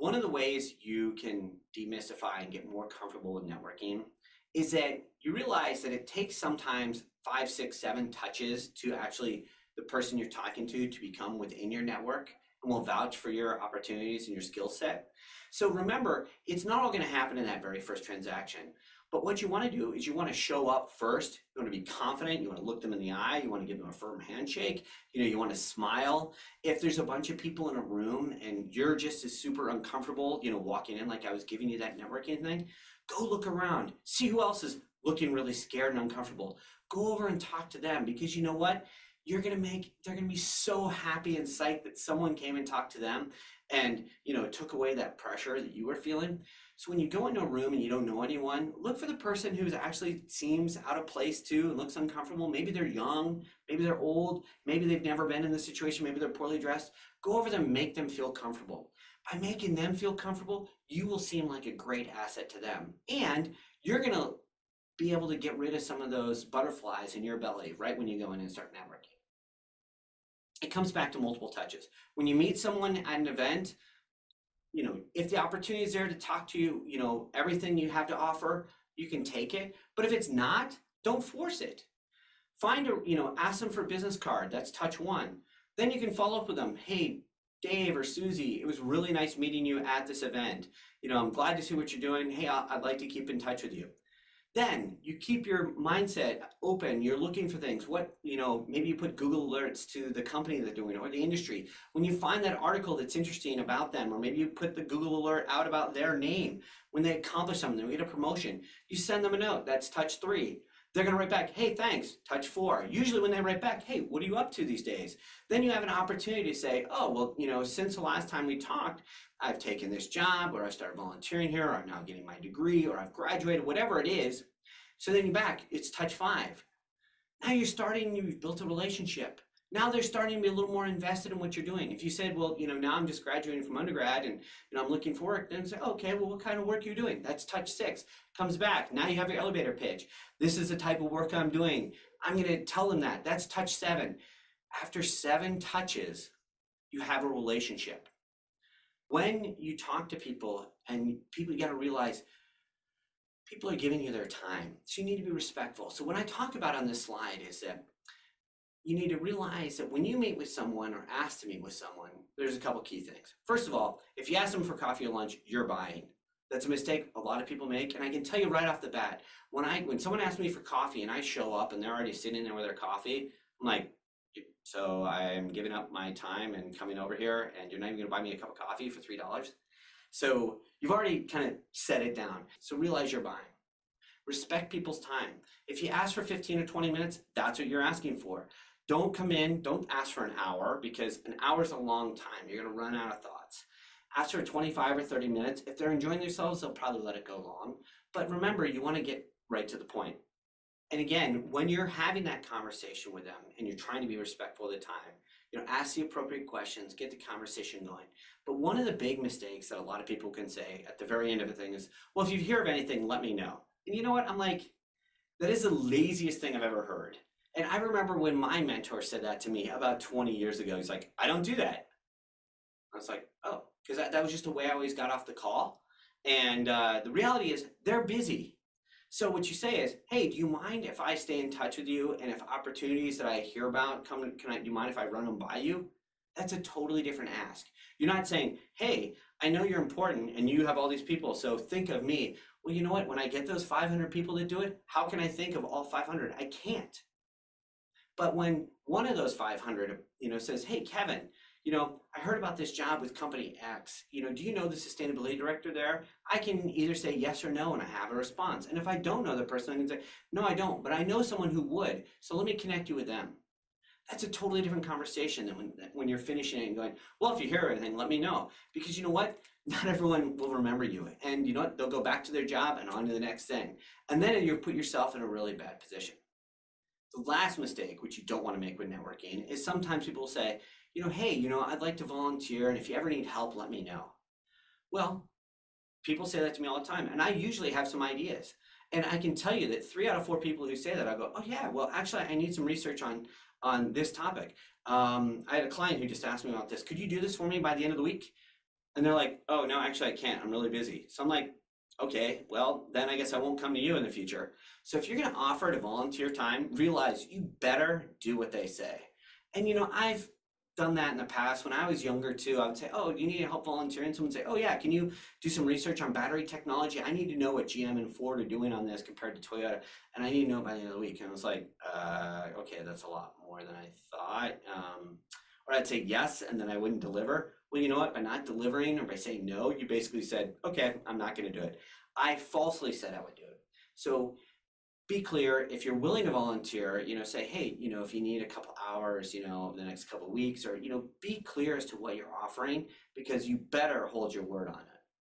One of the ways you can demystify and get more comfortable with networking is that you realize that it takes sometimes 5, 6, 7 touches to actually the person you're talking to become within your network and will vouch for your opportunities and your skill set. So remember, it's not all going to happen in that very first transaction. But what you want to do is you want to show up first. You want to be confident. You want to look them in the eye. You want to give them a firm handshake. You want to smile. If there's a bunch of people in a room and you're just as super uncomfortable, walking in like I was giving you that networking thing, go look around. See who else is looking really scared and uncomfortable. Go over and talk to them, because you know what? They're going to be so happy and psyched that someone came and talked to them and, took away that pressure that you were feeling. So when you go into a room and you don't know anyone, look for the person who actually seems out of place too and looks uncomfortable. Maybe they're young, maybe they're old, maybe they've never been in this situation, maybe they're poorly dressed. Go over them, make them feel comfortable. By making them feel comfortable, you will seem like a great asset to them. And you're going to be able to get rid of some of those butterflies in your belly right when you go in and start networking. It comes back to multiple touches. When you meet someone at an event, if the opportunity is there to talk to you, everything you have to offer, you can take it. But if it's not, don't force it. Ask them for a business card. That's touch 1. Then you can follow up with them. Hey, Dave or Susie, it was really nice meeting you at this event. I'm glad to see what you're doing. Hey, I'd like to keep in touch with you. Then you keep your mindset open. You're looking for things. Maybe you put Google alerts to the company they're doing or the industry. When you find that article that's interesting about them, or maybe you put the Google alert out about their name, when they accomplish something, they get a promotion, you send them a note. That's touch 3. They're going to write back, hey, thanks, touch 4. Usually when they write back, hey, what are you up to these days? Then you have an opportunity to say, oh, well, since the last time we talked, I've taken this job, or I've started volunteering here, or I'm now getting my degree, or I've graduated, whatever it is. So then you're back, it's touch 5. Now you've built a relationship. Now they're starting to be a little more invested in what you're doing. If you said, well, now I'm just graduating from undergrad and I'm looking for work, then say, okay, well, what kind of work are you doing? That's touch 6. Comes back. Now you have your elevator pitch. This is the type of work I'm doing. I'm going to tell them that. That's touch 7. After 7 touches, you have a relationship. When you talk to people, you got to realize people are giving you their time. So you need to be respectful. So what I talk about on this slide is that you need to realize that when you meet with someone or ask to meet with someone, there's a couple key things. First of all, if you ask them for coffee or lunch, you're buying. That's a mistake a lot of people make. And I can tell you right off the bat, when someone asks me for coffee and I show up and they're already sitting there with their coffee, I'm like, so I'm giving up my time and coming over here and you're not even gonna buy me a cup of coffee for $3? So you've already kind of set it down. So realize you're buying. Respect people's time. If you ask for 15 or 20 minutes, that's what you're asking for. Don't come in, don't ask for an hour, because an hour is a long time. You're gonna run out of thoughts. Ask for 25 or 30 minutes. If they're enjoying themselves, they'll probably let it go long. But remember, you wanna get right to the point. And again, when you're having that conversation with them and you're trying to be respectful of the time, ask the appropriate questions, get the conversation going. But one of the big mistakes that a lot of people can say at the very end of a thing is, well, if you hear of anything, let me know. And you know what? I'm like, that is the laziest thing I've ever heard. And I remember when my mentor said that to me about 20 years ago. He's like, I don't do that. I was like, oh, because that was just the way I always got off the call. And the reality is they're busy. So what you say is, hey, do you mind if I stay in touch with you? And if opportunities that I hear about come, do you mind if I run them by you? That's a totally different ask. You're not saying, hey, I know you're important and you have all these people, so think of me. Well, you know what? When I get those 500 people that do it, how can I think of all 500? I can't. But when one of those 500, says, hey, Kevin, I heard about this job with company X. Do you know the sustainability director there? I can either say yes or no, and I have a response. And if I don't know the person, I can say, no, I don't, but I know someone who would. So let me connect you with them. That's a totally different conversation than when you're finishing it and going, well, if you hear anything, let me know. Because you know what? Not everyone will remember you. And you know what? They'll go back to their job and on to the next thing. And then you'll put yourself in a really bad position. The last mistake, which you don't want to make with networking, is sometimes people say, hey, I'd like to volunteer, and if you ever need help, let me know. Well, people say that to me all the time, and I usually have some ideas. And I can tell you that 3 out of 4 people who say that, I go, oh yeah, well, actually, I need some research on this topic. I had a client who just asked me about this. Could you do this for me by the end of the week? And they're like, oh, no, actually, I can't. I'm really busy. So I'm like, okay, well, then I guess I won't come to you in the future. So if you're going to offer to volunteer time, realize you better do what they say. And, I've done that in the past. When I was younger, too, I would say, oh, you need help volunteering? Someone would say, oh, yeah, can you do some research on battery technology? I need to know what GM and Ford are doing on this compared to Toyota, and I need to know by the end of the week. And I was like, okay, that's a lot more than I thought. Or I'd say yes, and then I wouldn't deliver. Well, you know what? By not delivering or by saying no, you basically said, okay, I'm not going to do it. I falsely said I would do it. So be clear. If you're willing to volunteer, say, hey, if you need a couple hours, over the next couple of weeks, or, be clear as to what you're offering, because you better hold your word on it.